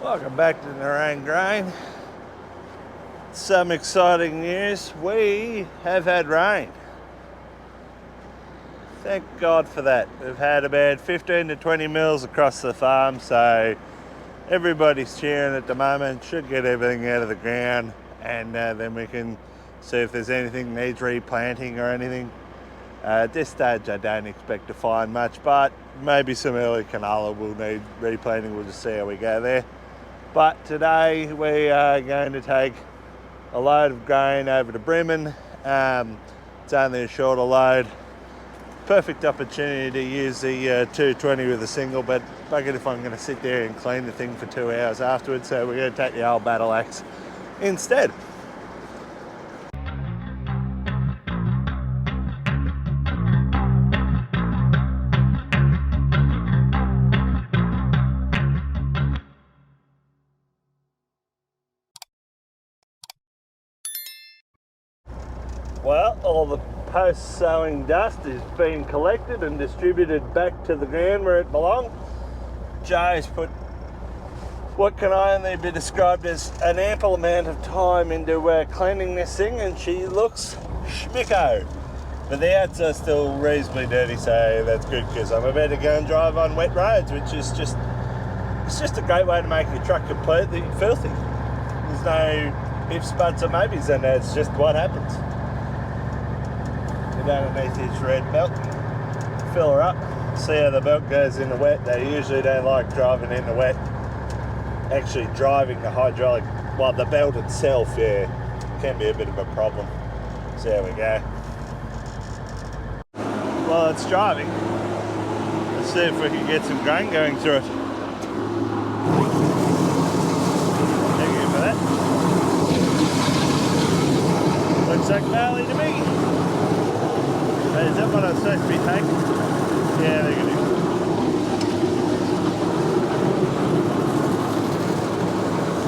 Welcome back to Nerang Grain. Some exciting news. We have had rain. Thank God for that. We've had about 15 to 20 mils across the farm, so everybody's cheering at the moment. Should get everything out of the ground, and then we can see if there's anything needs replanting or anything. At this stage I don't expect to find much, but maybe some early canola will need replanting. We'll just see how we go there. But today we are going to take a load of grain over to Bremen. It's only a shorter load. Perfect opportunity to use the 220 with a single, but buggered if I'm going to sit there and clean the thing for 2 hours afterwards, so we're going to take the old battle axe instead. Well, all the post-sowing dust is being collected and distributed back to the ground where it belongs. Joe's put what can only be described as an ample amount of time into cleaning this thing, and she looks schmicko. But the outs are still reasonably dirty, so that's good, because I'm about to go and drive on wet roads, which is just a great way to make your truck completely filthy. There's no ifs, buts or maybes in it, it's just what happens. Underneath this red belt, fill her up, see how the belt goes in the wet. They usually don't like driving in the wet. Actually driving the hydraulic, well, the belt itself, yeah, can be a bit of a problem. So there we go. While it's driving, let's see if we can get some grain going through it. Thank you for that. Looks like barley to me. Is that what I'm supposed to be taking? Yeah, they're going to do.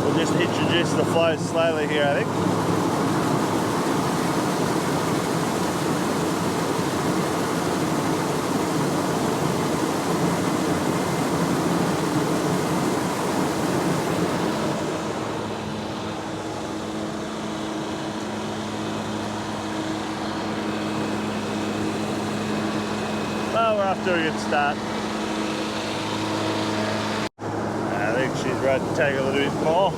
We'll just introduce the flow slowly here, I think. Well, we're off to a good start. I think she's ready to take a little bit more.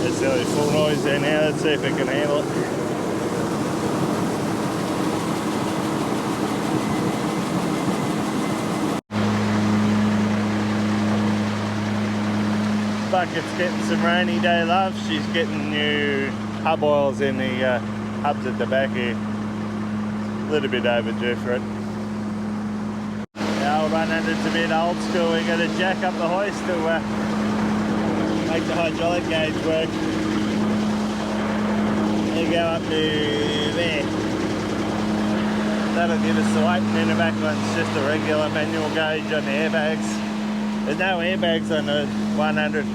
It's nearly full noise there now. Let's see if it can handle it. Bucket's getting some rainy day love. She's getting new hub oils in the hubs at the back here. A little bit overdue for it. The old 100's a bit old school. We're going to jack up the hoist to make the hydraulic gauge work. You go up to there. That'll give us the weight, and then the back one's just a regular manual gauge on the airbags. There's no airbags on the 100.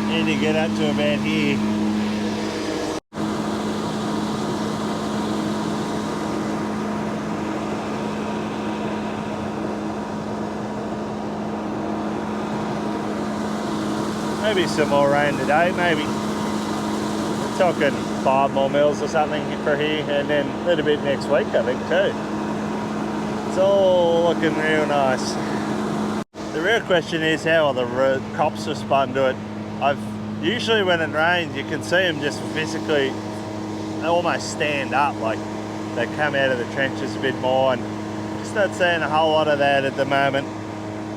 Need to get up to about here. Maybe some more rain today, maybe. We're talking 5 more mils or something for here, and then a little bit next week, I think, too. It's all looking real nice. The real question is how will the crops respond to it. Usually when it rains, you can see them just physically almost stand up, like they come out of the trenches a bit more, and just not seeing a whole lot of that at the moment.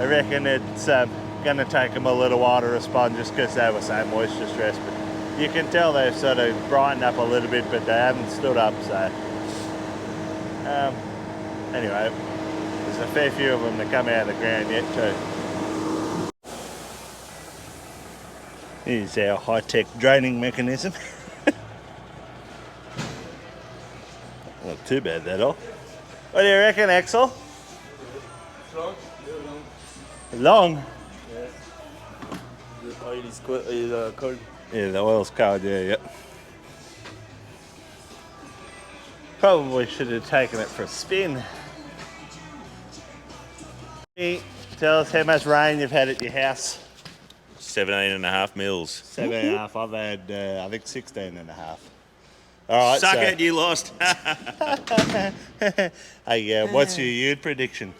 I reckon it's going to take them a little while to respond, just because they were so moisture stressed. But you can tell they've sort of brightened up a little bit, but they haven't stood up. So anyway, there's a fair few of them that come out of the ground yet too. Here's our high-tech draining mechanism. Not too bad that all. What do you reckon, Axel? Long? Long? Yeah. The oil is cold. Yeah, the oil's cold, yeah. Probably should have taken it for a spin. Tell us how much rain you've had at your house. 17.5 mils. 7.5. I've had, I think, 16.5. All right, Suck so, it, you lost. hey, what's your yield prediction?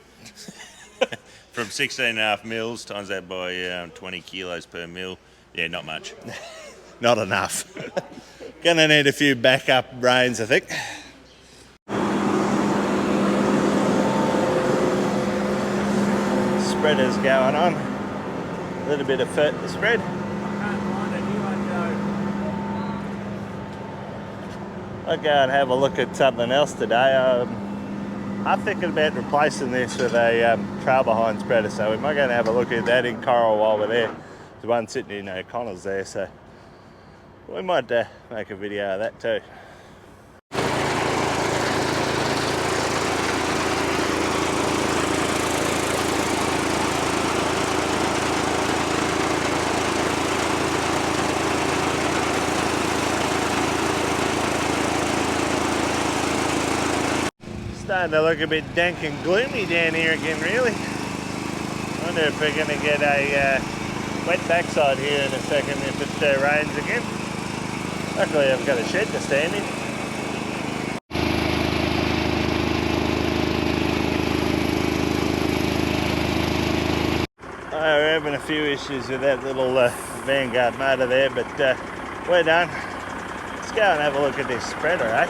From 16.5 mils, times that by 20 kilos per mil. Yeah, not much. Not enough. Gonna need a few backup rains, I think. Spreaders going on. A little bit of foot to spread. I'll go and have a look at something else today. I'm thinking about replacing this with a trail behind spreader, so we might go and have a look at that in Coral while we're there. There's one sitting in O'Connor's there, so we might make a video of that too. Starting to look a bit dank and gloomy down here again, really. Wonder if we're going to get a wet backside here in a second if it rains again. Luckily I've got a shed to stand in. We're having a few issues with that little Vanguard motor there, but we're done. Let's go and have a look at this spreader, eh?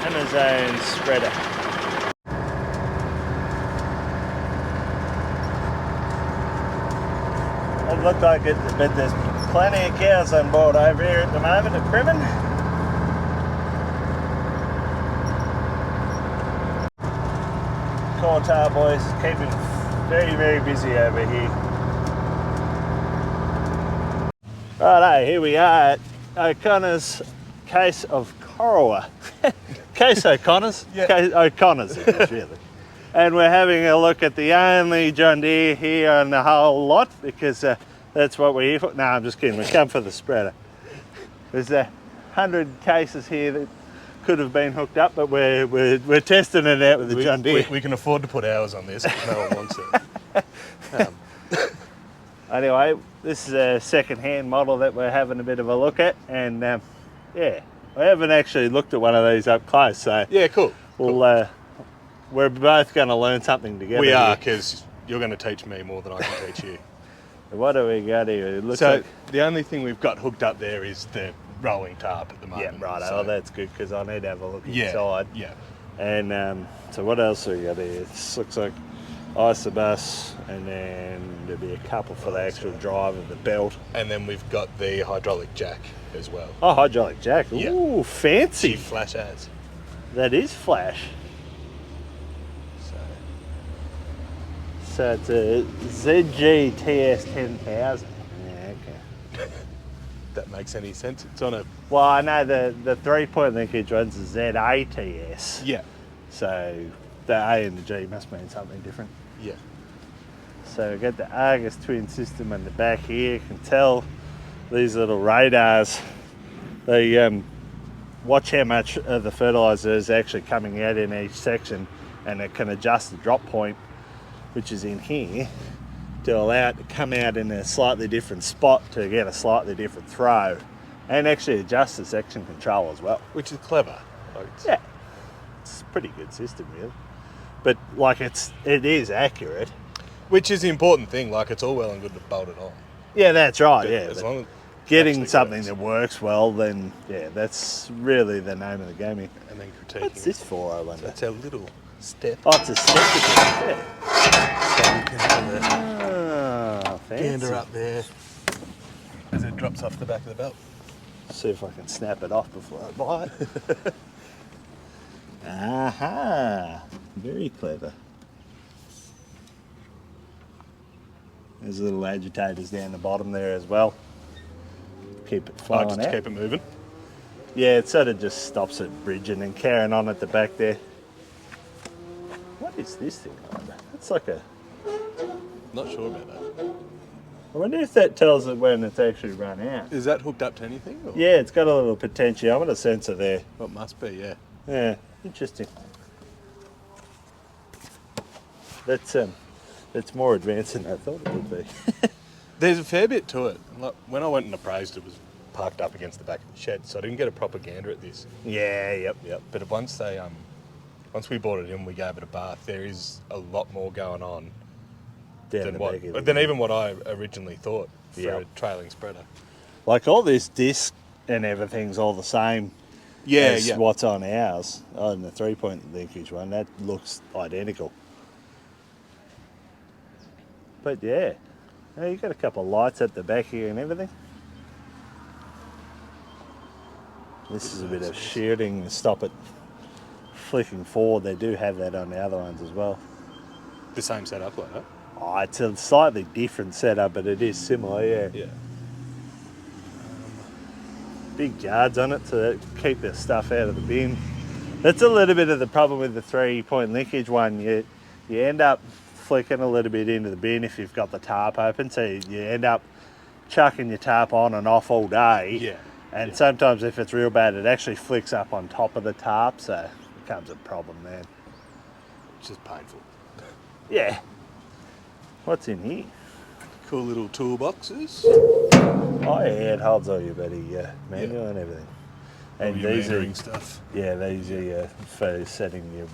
Amazon spreader. Doesn't look like it, but there's plenty of cows on board over here at the moment at Primmon. Corn Tar boys keeping very, very busy over here. Righto, here we are at O'Connor's Case of Corowa. Case O'Connor's? Yeah. Case O'Connor's it is, really. And we're having a look at the only John Deere here on the whole lot, because that's what we're here for. No, I'm just kidding, we come for the spreader. There's 100 cases here that could have been hooked up, but we're testing it out with the John Deere. We can afford to put hours on this if no one wants it. Anyway, this is a second-hand model that we're having a bit of a look at, and yeah, we haven't actually looked at one of these up close, so Yeah, cool. we're both going to learn something together. We are, here. because you're going to teach me more than I can teach you. What do we got here? It looks So like... the only thing we've got hooked up there is the rolling tarp at the Yeah, moment. right. So, Oh, that's good, because I need to have a look yeah, inside. yeah. And so what else have we got here? This looks like Isobus, and then there'll be a couple for the actual drive of the belt. And then we've got the hydraulic jack as well. Oh, hydraulic jack. Yeah. Ooh, fancy. She flash ads. That is flash. So it's a ZG TS 10,000. Yeah, okay. That makes any sense. It's on a... Well, I know the 3-point linkage runs a ZATS. Yeah. So the A and the G must mean something different. Yeah. So we've got the Argus twin system on the back here. You can tell these little radars, they watch how much of the fertiliser is actually coming out in each section, and it can adjust the drop point, which is in here, to allow it to come out in a slightly different spot to get a slightly different throw, and actually adjust the section control as well. Which is clever. Like it's, Yeah, it's a pretty good system, really. But like it is accurate. Which is the important thing. Like, it's all well and good to bolt it on. Yeah, that's right. But Yeah, as but long as getting actually something works. that works well, then yeah, that's really the name of the game here. And then critiquing. What's this for, I wonder? That's our little step. Oh, it's a step again. So you can have a Yeah. Oh, fancy. gander up there as it drops off the back of the belt. See if I can snap it off before I buy it. Aha! Very clever. There's little agitators down the bottom there as well. Keep it flowing Just out. to keep it moving. Yeah, it sort of just stops it bridging and carrying on at the back there. What is this thing? I wonder? It's like a... Not sure about that. I wonder if that tells it when it's actually run out. Is that hooked up to anything? Or? Yeah, it's got a little potentiometer sensor there. Well, it must be, yeah. Yeah, interesting. That's more advanced than I thought it would be. There's a fair bit to it. Like, when I went and appraised, it was parked up against the back of the shed, so I didn't get a proper gander at this. Yeah, yep. But once we bought it in, we gave it a bath. There is a lot more going on Down the back of the than even what I originally thought for Yep. a trailing spreader. Like all this disc and everything's all the same as what's on ours. On the 3-point linkage one, that looks identical. But yeah, you got a couple of lights at the back here and everything. This is a bit of shielding to stop it flicking forward. They do have that on the other ones as well. The same setup, like that? Oh, it's a slightly different setup, but it is similar, yeah. Yeah. Big guards on it to keep the stuff out of the bin. That's a little bit of the problem with the 3-point linkage one. You end up flicking a little bit into the bin if you've got the tarp open, so you end up chucking your tarp on and off all day. Yeah. And sometimes if it's real bad, it actually flicks up on top of the tarp, so it becomes a problem then. It's just painful. Yeah. What's in here? Cool little toolboxes. Oh yeah, it holds all your bloody manual and everything. And All your these meandering are stuff. yeah, these are for setting your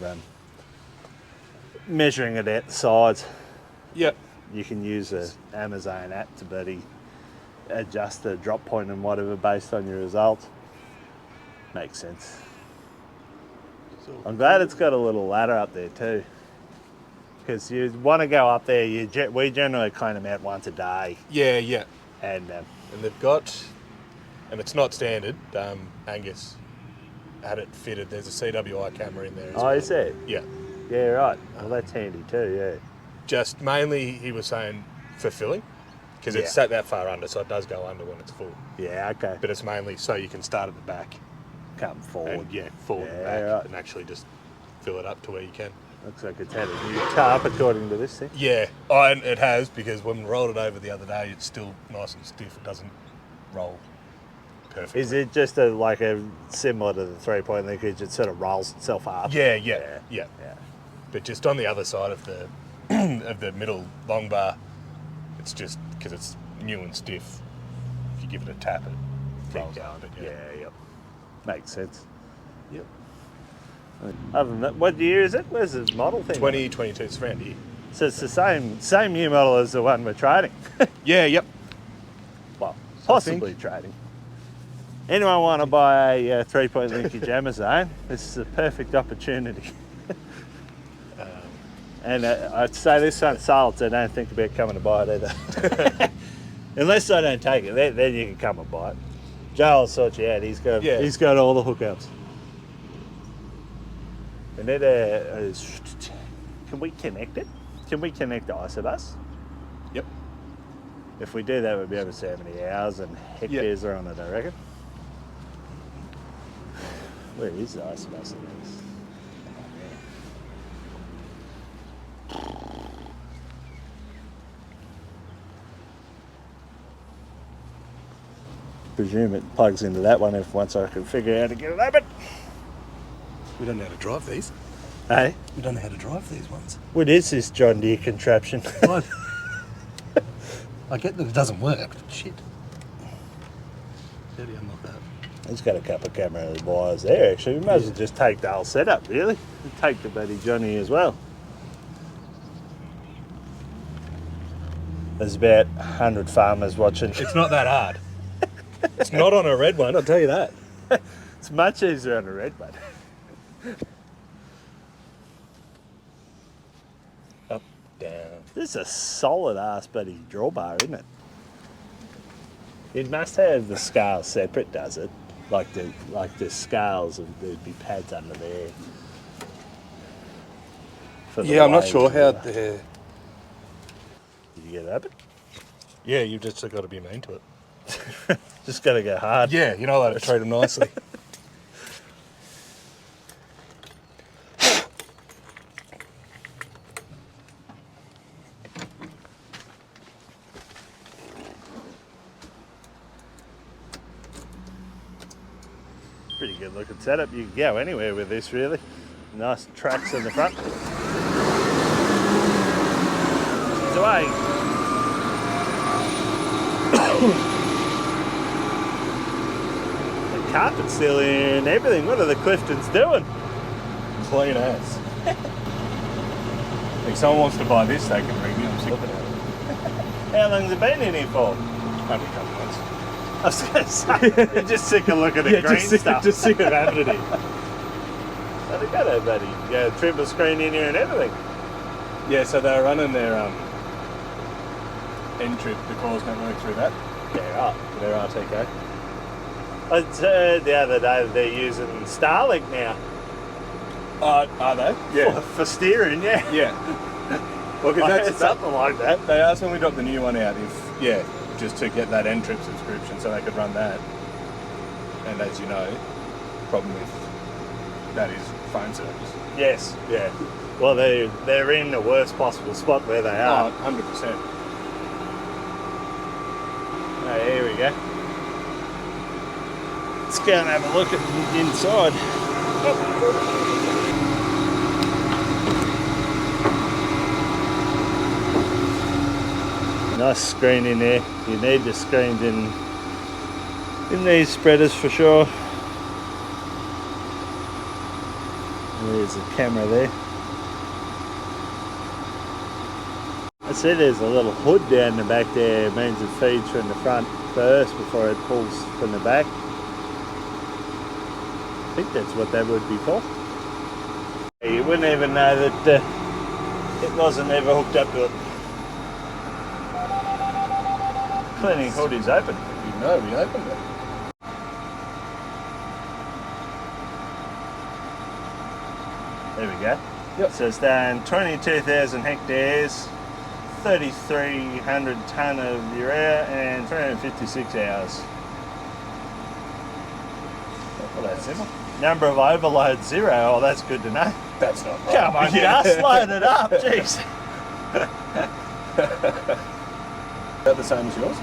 measuring it out the sides. Yep. You can use a Amazon app to bloody adjust the drop point and whatever based on your results. Makes sense. I'm glad it's got a little ladder up there too. Because you want to go up there, we generally clean them out once a day. Yeah. And And they've got, and it's not standard, Angus had it fitted. There's a CWI camera in there as well. is it? Yeah. Yeah, right. Well, that's handy too, yeah. Just mainly, he was saying, for filling, because it's sat that far under, so it does go under when it's full. Yeah, okay. But it's mainly so you can start at the back Come forward. and forward and Yeah, back right. and actually just fill it up to where you can. Looks like it's had a new tarp according to this thing. Yeah, and it has, because when we rolled it over the other day, it's still nice and stiff. It doesn't roll perfectly. Is it just like a similar to the 3-point linkage? It sort of rolls itself up. Yeah. Yeah. But just on the other side of the of the middle long bar, it's just because it's new and stiff. If you give it a tap, it rolls Keep up. going. But Yep. Makes sense. Yep. Other than that, what year is it? Where's the model thing? 2022, it's around here. So it's the same new model as the one we're trading. Yeah, yep. Well, possibly trading. Anyone want to buy a 3-point linkage Amazon? This is a perfect opportunity. And I'd say this one's sold, so don't think about coming to buy it either. Unless I don't take it, then you can come and buy it. Joe will sort you out. He's got all the hookups. And then, can we connect it? Can we connect the Isobus? Yep. If we do that, we'll be able to see how many hours and hectares are on it, I reckon. Where is the Isobus in this? Presume it plugs into that one once I can figure out how to get it open. We don't know how to drive these. Hey, We don't know how to drive these ones. what is this John Deere contraption? I get that it doesn't work, but shit. How do you unlock that? It's got a couple of camera wires there actually. We might as well just take the whole setup really. And take the bloody Johnny as well. There's about 100 farmers watching. It's not that hard. It's not on a red one, I'll tell you that. It's much easier on a red one. Up, down. This is a solid ass bloody drawbar, isn't it? It must have the scales separate, does it? Like the scales, and there'd be pads under there. For the Yeah, I'm not weight sure or how whatever. they're... Did you get it open? Yeah, you've just got to be mean to it. Just gotta go hard. Yeah, you know how to treat them nicely. Pretty good looking setup. You can go anywhere with this, really. Nice tracks in the front. She's away. The carpet's still in, everything. What are the Cliftons doing? Clean as. If someone wants to buy this, they can ring me. I'm sick of it. How long's it been in here for? Only a couple of months. I was going to say, you're just sick of looking at green stuff. Just sick of having it in. So they got a bloody triple screen in here and everything. Yeah, so they're running their N-Trip, the cores network through that. Yeah, right. Their RTK. I heard the other day that they're using Starlink now. Are they? Yeah. For steering, yeah. Yeah. Well, I because heard that's something like that. They asked when we got the new one out if, just to get that N-Trip subscription so they could run that. And as you know, problem with that is phone service. Yes, yeah. Well, they're in the worst possible spot where they are. 100%. Oh, here we go. Let's go and have a look at the inside. Nice screen in there. You need the screens in these spreaders for sure. There's a camera there. I see there's a little hood down the back there. It means it feeds from the front first before it pulls from the back. I think that's what that would be for. You wouldn't even know that it wasn't ever hooked up to it. Cleaning hood is open. You know, we opened it. There we go. Yep. So it's done 22,000 hectares, 3,300 tonne of urea and 356 hours. Well, that's simple. Number of overloads 0. Oh, that's good to know. That's not right. Come on, just load it up, jeez. Is that the same as yours?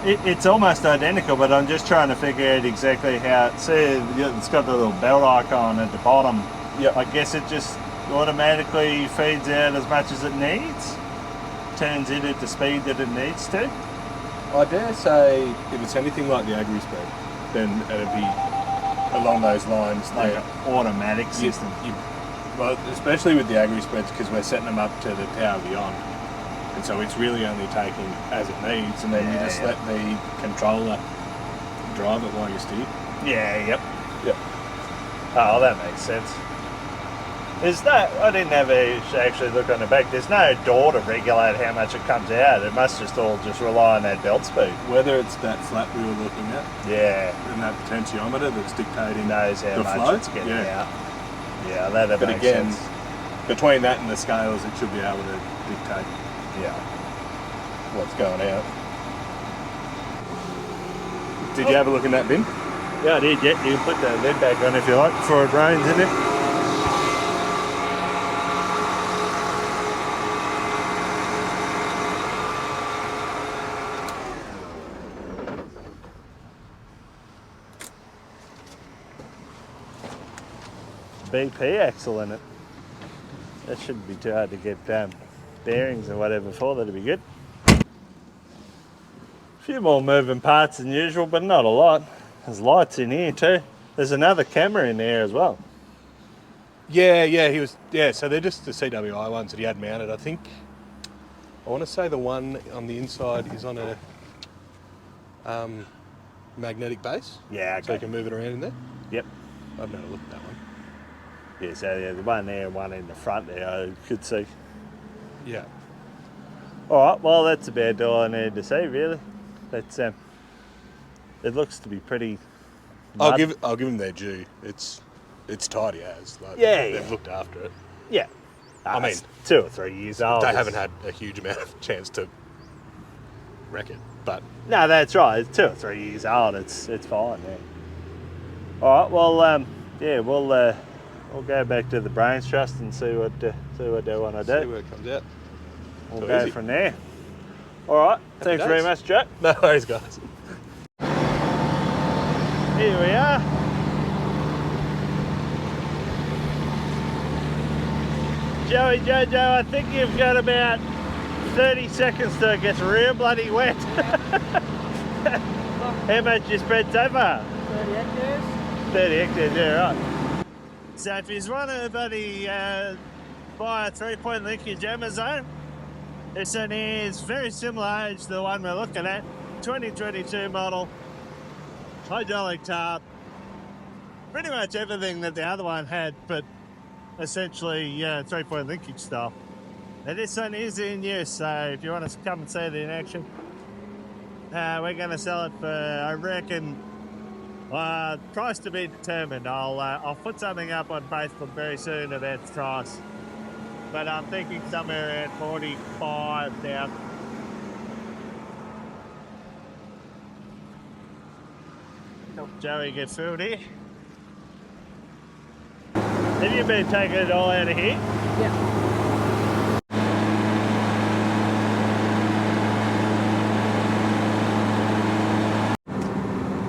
It's almost identical, but I'm just trying to figure out exactly how. See, it's got the little belt icon at the bottom. Yep. I guess it just automatically feeds out as much as it needs, turns it at the speed that it needs to. I dare say if it's anything like the AgriSpread, then it'd be along those lines. Like an automatic system. Well, especially with the AgriSpreads, because we're setting them up to the Power Beyond. And so it's really only taking as it needs, and then you just let the controller drive it while you steer. Yeah, yep. Yep. Oh, that makes sense. There's no, I didn't have actually look on the back. There's no door to regulate how much it comes out. It must just all just rely on that belt speed. Whether it's that flap we were looking at, Yeah. and that potentiometer that's dictating Knows how the much flow, it's getting out. Yeah, that'd But make again, sense. between that and the scales, it should be able to dictate Yeah. what's going out. Did you have a look in that bin? Yeah, I did. Yeah, you can put the lid back on if you like before it rains in it. BP axle in it. That shouldn't be too hard to get bearings or whatever for. That'd be good. A few more moving parts than usual, but not a lot. There's lights in here too. There's another camera in there as well. Yeah, so they're just the CWI ones that he had mounted. I think, I want to say the one on the inside is on a magnetic base. Yeah, So you okay. can move it around in there. Yep. I've never looked at that one. Yeah, so yeah, the one there and one in the front there I could see. Yeah. Alright, well that's about all I needed to say really. That's it looks to be pretty I'll give them their due. It's tidy as. Like, Yeah, they've yeah. looked after it. Yeah. I mean, it's 2 or 3 years old. They haven't had a huge amount of chance to wreck it, but No, that's right. It's 2 or 3 years old. It's fine. Yeah. All right. Well, yeah, we'll go back to the Brains Trust and see what they want to see do. where it comes out. We'll So go easy. from there. All right. Thanks very days. much, Jack. No worries, guys. Here we are. Joey Jojo, I think you've got about 30 seconds till it gets real bloody wet. How much you spread so far? 30 hectares. 30 hectares, yeah, right. So if you want to buy a 3-point linkage Amazon, this one is very similar age to the one we're looking at. 2022 model, hydraulic tarp, pretty much everything that the other one had, but essentially 3-point linkage style. Now this one is in use, so if you want to come and see it in action, we're going to sell it for, I reckon, price to be determined. I'll put something up on Facebook very soon about the price, but I'm thinking somewhere around 45,000. Help Joey get filled here. Have you been taking it all out of here? Yeah.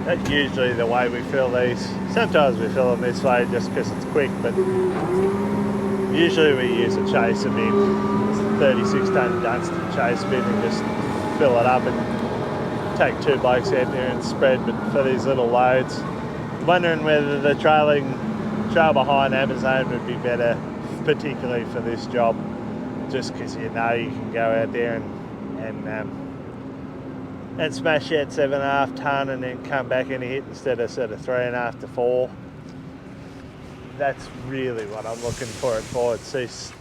That's usually the way we fill these. Sometimes we fill them this way just because it's quick, but usually we use a chaser bin. It's a 36-ton Dunstan chase bin and just fill it up and take 2 blokes out there and spread. But for these little loads, wondering whether the trail behind Amazon would be better, particularly for this job, just because you know you can go out there and smash that 7.5 ton and then come back and hit instead of sort of 3.5 to 4. That's really what I'm looking for it for. It's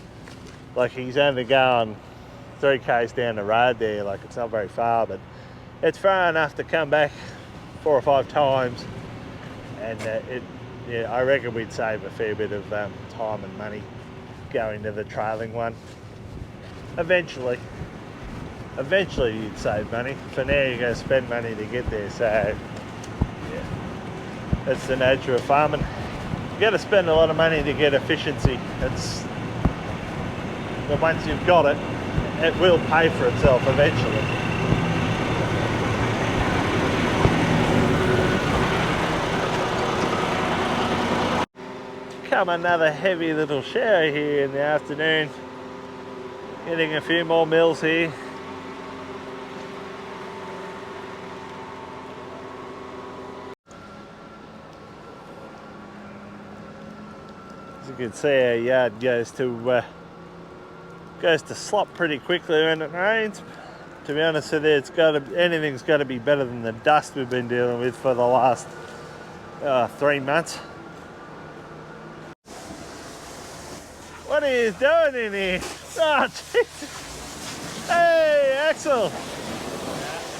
like he's only going 3 k's down the road there, like it's not very far, but it's far enough to come back 4 or 5 times, and I reckon we'd save a fair bit of time and money going to the trailing one. Eventually you'd save money. For now you're going to spend money to get there, so yeah, that's the nature of farming. You got to spend a lot of money to get efficiency. But once you've got it, it will pay for itself eventually. Come another heavy little shower here in the afternoon. Getting a few more mills here. As you can see, our yard goes to slop pretty quickly when it rains. To be honest with you, anything's got to be better than the dust we've been dealing with for the last 3 months. What are you doing in here? Oh, Jesus. Hey, Axel.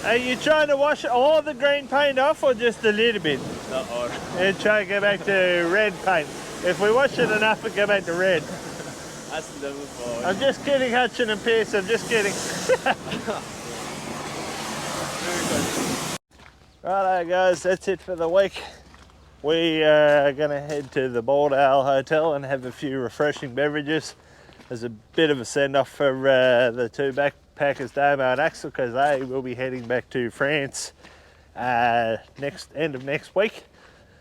Are you trying to wash all the green paint off or just a little bit? Not all. And try to go back to red paint. If we wash it enough, it go back to red. That's level 4. I'm just kidding, Hutchin and Pierce. I'm just kidding. Righto, guys. That's it for the week. We are going to head to the Bald Owl Hotel and have a few refreshing beverages. There's a bit of a send-off for the 2 backpackers, Damo and Axel, because they will be heading back to France end of next week.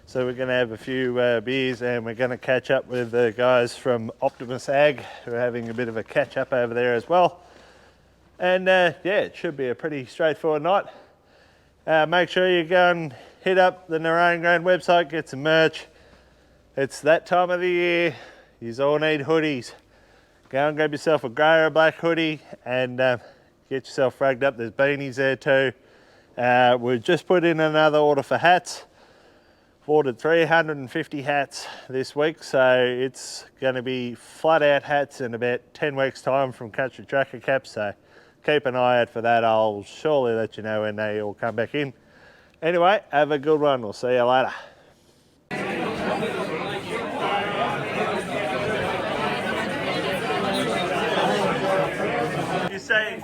So we're going to have a few beers and we're going to catch up with the guys from Optimus Ag who are having a bit of a catch up over there as well. And yeah, it should be a pretty straightforward night. Make sure you go and hit up the Narone Grain website, get some merch. It's that time of the year. You all need hoodies. Go and grab yourself a grey or a black hoodie and get yourself rugged up. There's beanies there too. We've just put in another order for hats. Ordered 350 hats this week, so it's going to be flat out hats in about 10 weeks time from Country Trucker Caps, so keep an eye out for that. I'll surely let you know when they all come back in. Anyway, have a good one. We'll see you later. You say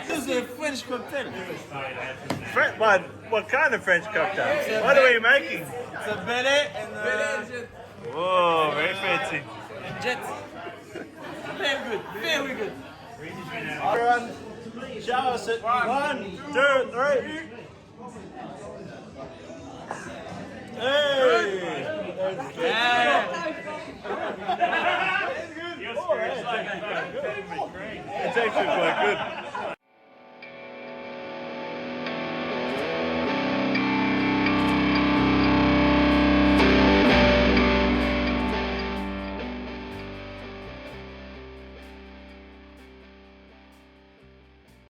This is a French cocktail. what kind of French cocktail? What are we making? It's a beret and jet. Whoa, very fancy. Jet. Very good, very good. Everyone, show us it. 1, 2, 3. Hey! Yeah. It's actually quite good.